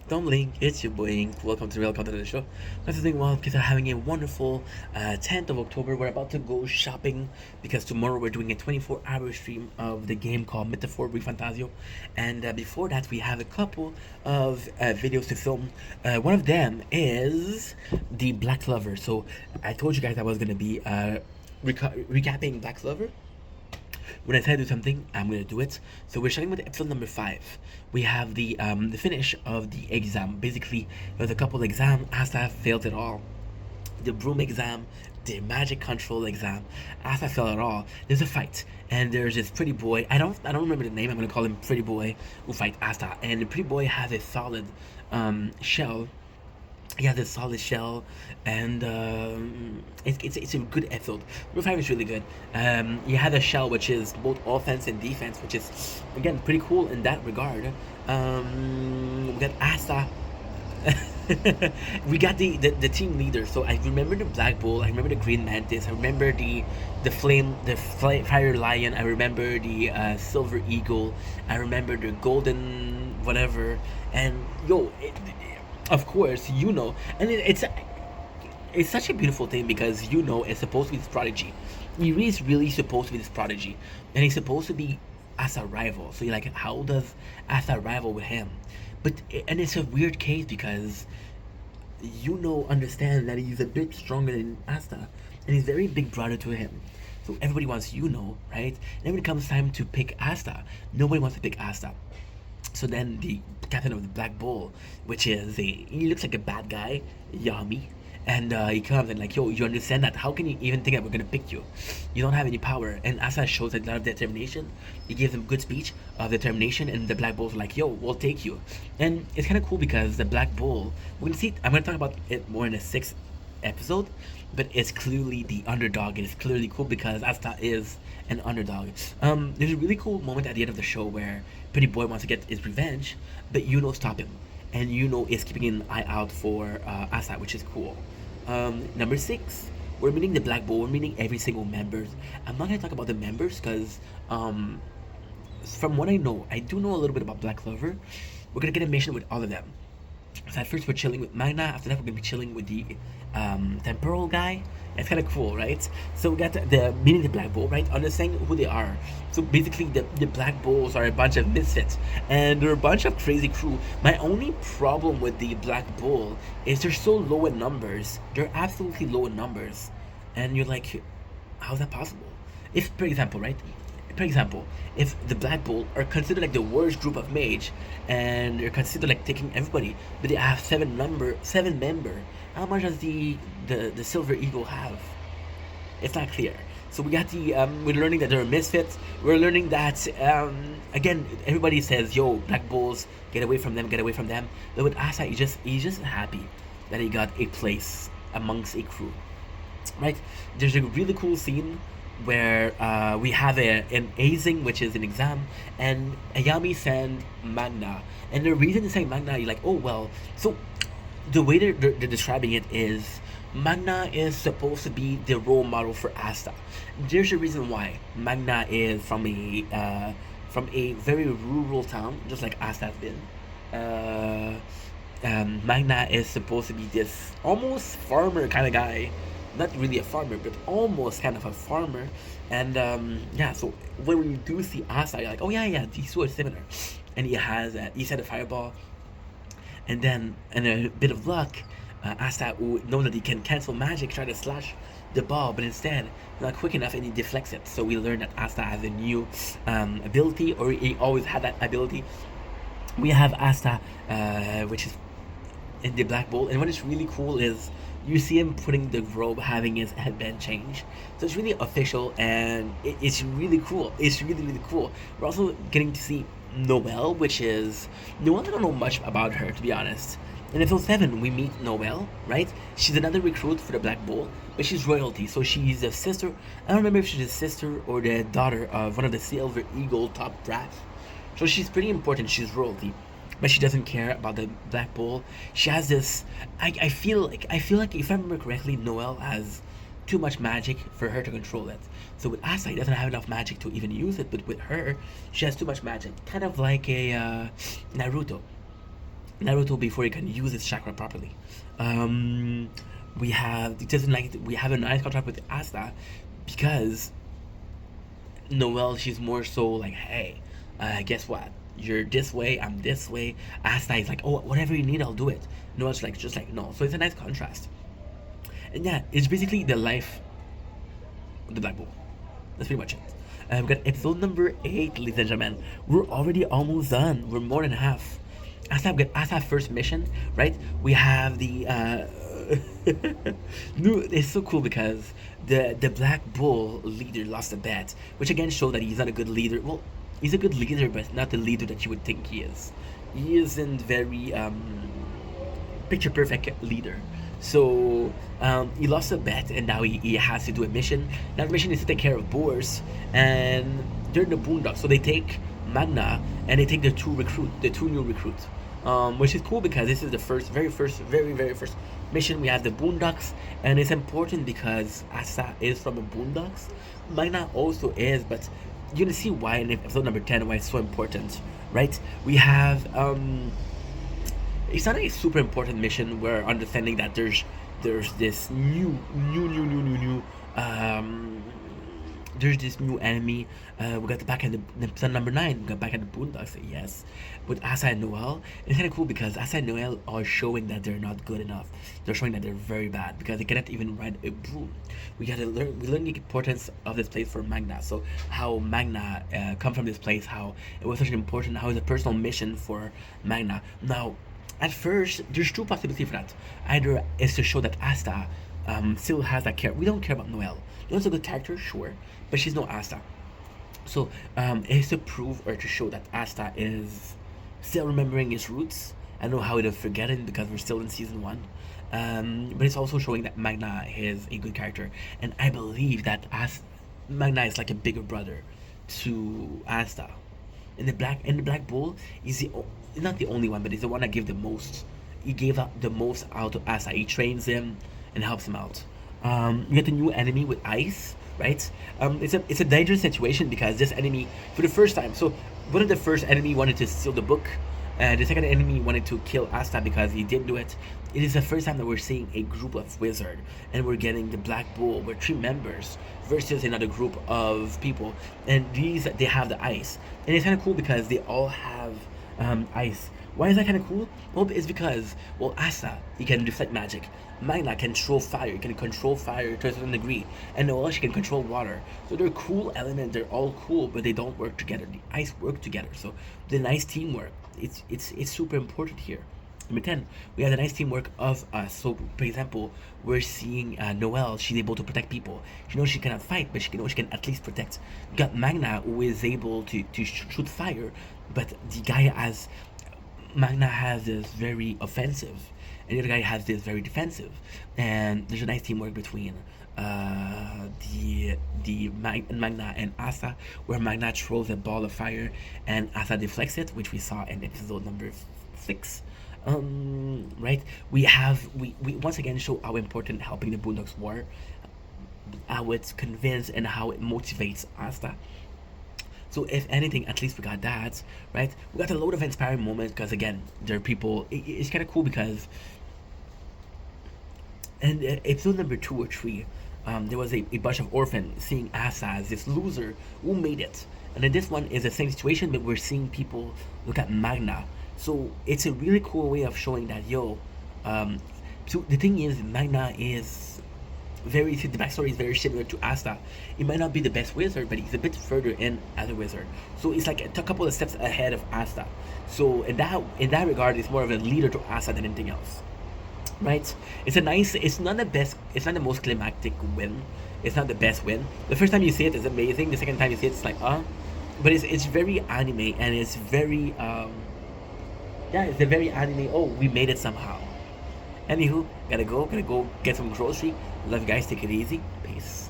Dumbling, it's your boy Ink. Welcome to the show. This is doing well because I'm having a wonderful 10th of October. We're about to go shopping because tomorrow we're doing a 24-hour stream of the game called Metaphor Refantasio. And before that, we have a couple of videos to film. One of them is the Black Clover. So I told you guys I was going to be recapping Black Clover. When I say do something, I'm gonna do it. So we're starting with episode number 5. We have the finish of the exam. Basically, there's a couple exam. Asta failed it all. The broom exam, the magic control exam. Asta failed it all. There's a fight, and there's this pretty boy. I don't remember the name. I'm gonna call him Pretty Boy who fight Asta. And the pretty boy has a solid shell. Yeah, the solid shell, and it's a good episode. Number 5 is really good. You have a shell which is both offense and defense, which is again pretty cool in that regard. We got Asa. We got the team leader. So I remember the Black Bull. I remember the Green Mantis. I remember the Fire Lion. I remember the Silver Eagle. I remember the Golden whatever. And yo, of course, and it's such a beautiful thing because is supposed to be this prodigy. Yuri is really supposed to be this prodigy, and he's supposed to be as a rival. So you're like, how does Asa rival with him? And it's a weird case because understand that he's a bit stronger than Asta, and he's very big brother to him. So everybody wants right? And then when it comes time to pick Asta, nobody wants to pick Asta. So then the captain of the Black Bull, which is he looks like a bad guy, Yami, and he comes and like, yo, you understand that? How can you even think that we're gonna pick you? You don't have any power. And Asa shows a lot of determination. He gives them good speech of determination, and the Black Bulls are like, yo, we'll take you. And it's kind of cool because the Black Bull, we're gonna see. I'm gonna talk about it more in the 6th episode, but it's clearly the underdog, and it's clearly cool because Asta is an underdog. There's a really cool moment at the end of the show where Pretty Boy wants to get his revenge, but stop him, and is keeping an eye out for Asta, which is cool. Number 6, we're meeting the Black Bull. We're meeting every single members. I'm not gonna talk about the members because from what I know, I do know a little bit about Black Clover. We're gonna get a mission with all of them. So at first we're chilling with Magna. After that we're gonna be chilling with the temporal guy. It's kind of cool, right? So we got the meeting the Black Bull, right? Understanding who they are. So basically, the Black Bulls are a bunch of misfits, and they're a bunch of crazy crew. My only problem with the Black Bull is they're so low in numbers. They're absolutely low in numbers, and you're like, how's that possible? If, for example, right? For example, if the Black Bull are considered like the worst group of mage, and they're considered like taking everybody, but they have seven member, how much does the Silver Eagle have? It's not clear. So we got we're learning that they're misfits. We're learning that again, everybody says, "Yo, Black Bulls, get away from them, get away from them." But with Asa, he's just happy that he got a place amongst a crew, right? There's a really cool scene where we have an Azing, which is an exam, and Ayami sent Magna. And the reason to say Magna, you're like, oh, well, so the way they're describing it is Magna is supposed to be the role model for Asta. There's a reason why. Magna is from a very rural town, just like Asta has been. Magna is supposed to be this almost farmer kind of guy, not really a farmer, but almost kind of a farmer. And yeah, so when we do see Asa, you're like, oh yeah, these two are similar. And he said a fireball, and then and a bit of luck, Asa, who knows that he can cancel magic, try to slash the ball, but instead not quick enough, and he deflects it. So we learn that Asta has a new ability, or he always had that ability. We have Asta, which is in the Black Bull, and what is really cool is you see him putting the robe, having his headband change. So it's really official, and it's really cool. It's really cool. We're also getting to see Noelle, which is Noelle. I don't know much about her, to be honest. In episode 7, we meet Noelle, right? She's another recruit for the Black Bull, but she's royalty. So she's a sister. I don't remember if she's a sister or the daughter of one of the Silver Eagle top brass. So she's pretty important. She's royalty, but she doesn't care about the Black Bull. She has this. I feel like if I remember correctly, Noelle has too much magic for her to control it. So with Asa, he doesn't have enough magic to even use it. But with her, she has too much magic, kind of like a Naruto. Naruto before he can use his chakra properly. Um, we have it doesn't like we have a nice contract with Asta because Noelle, she's more so like, hey, guess what? You're this way, I'm this way. Asta is like, oh, whatever you need, I'll do it. Noelle's like, just like, no. So it's a nice contrast. And yeah, it's basically the life of the Black Bull. That's pretty much it. We've got episode number 8, ladies and gentlemen. We're already almost done. We're more than half. As our first mission, right? We have the no, it's so cool because the Black Bull leader lost a bet, which again shows that he's not a good leader. Well, he's a good leader, but not the leader that you would think he is. He isn't very picture perfect leader. So he lost a bet, and now he has to do a mission. Now the mission is to take care of boars, and they're in the boondocks. So they take Magna, and they take the two new recruits, which is cool because this is the very first mission. We have the boondocks, and it's important because Asa is from the boondocks. Magna also is, but you're gonna see why in episode number 10 why it's so important, right? We have it's not a super important mission. We're understanding that there's this new there's this new enemy. We got the back at the episode number 9. We got back at the boondocks, yes, with Asa and Noelle. It's kind of cool because Asa and Noelle are showing that they're not good enough. They're showing that they're very bad because they cannot even ride a broom. We learn the importance of this place for Magna. So how Magna come from this place, how it was such an important, how it's a personal mission for Magna. Now, at first, there's two possibilities for that. Either is to show that Asta still has that care. We don't care about Noelle. Noelle's a good character, sure, but she's no Asta. So it's to prove or to show that Asta is still remembering his roots. I don't know how it'll forget it because we're still in season 1. But it's also showing that Magna is a good character, and I believe that Magna is like a bigger brother to Asta. In the Black Bull, he's not the only one, but he's the one that gave the most. He gave up the most out to Asa. He trains him and helps him out. You get a new enemy with ice, right? It's a dangerous situation because this enemy, for the first time, so one of the first enemy wanted to steal the book. The second enemy wanted to kill Asta because he didn't do it. It is the first time that we're seeing a group of wizard, and we're getting the Black Bull with 3 members versus another group of people, and they have the ice, and it's kind of cool because they all have ice. Why is that kind of cool? Well, it's because Asta, he can deflect magic. Magna can control fire. He can control fire to a certain degree, and Noelle, she can control water. So they're cool elements. They're all cool, but they don't work together. The ice work together. So the nice teamwork. It's super important here. Number 10, we have the nice teamwork of us. So, for example, we're seeing Noelle. She's able to protect people. She knows she cannot fight, but she can at least protect. We got Magna, who is able to shoot fire, but the guy has Magna has this very offensive, and the other guy has this very defensive. And there's a nice teamwork between Magna and Asa, where Magna throws a ball of fire and Asa deflects it, which we saw in episode number 6. Right? We once again show how important helping the Boondocks were, how it's convinced and how it motivates Asta. So if anything, at least we got that, right? We got a load of inspiring moments because again, there are people. It's kind of cool because, and episode number 2 or 3, there was a bunch of orphans seeing Asa as this loser who made it, and then this one is the same situation, but we're seeing people look at Magna. So it's a really cool way of showing that so the thing is, Magna is the backstory is very similar to Asta. He might not be the best wizard, but he's a bit further in as a wizard. So he's like a couple of steps ahead of Asta. So in that regard, it's more of a leader to Asta than anything else. Right? It's not the most climactic win. It's not the best win. The first time you see it is amazing. The second time you see it, it's like but it's very anime, and it's very it's a very anime. Oh, we made it somehow. Anywho, gotta go get some grocery. Love you guys, take it easy. Peace.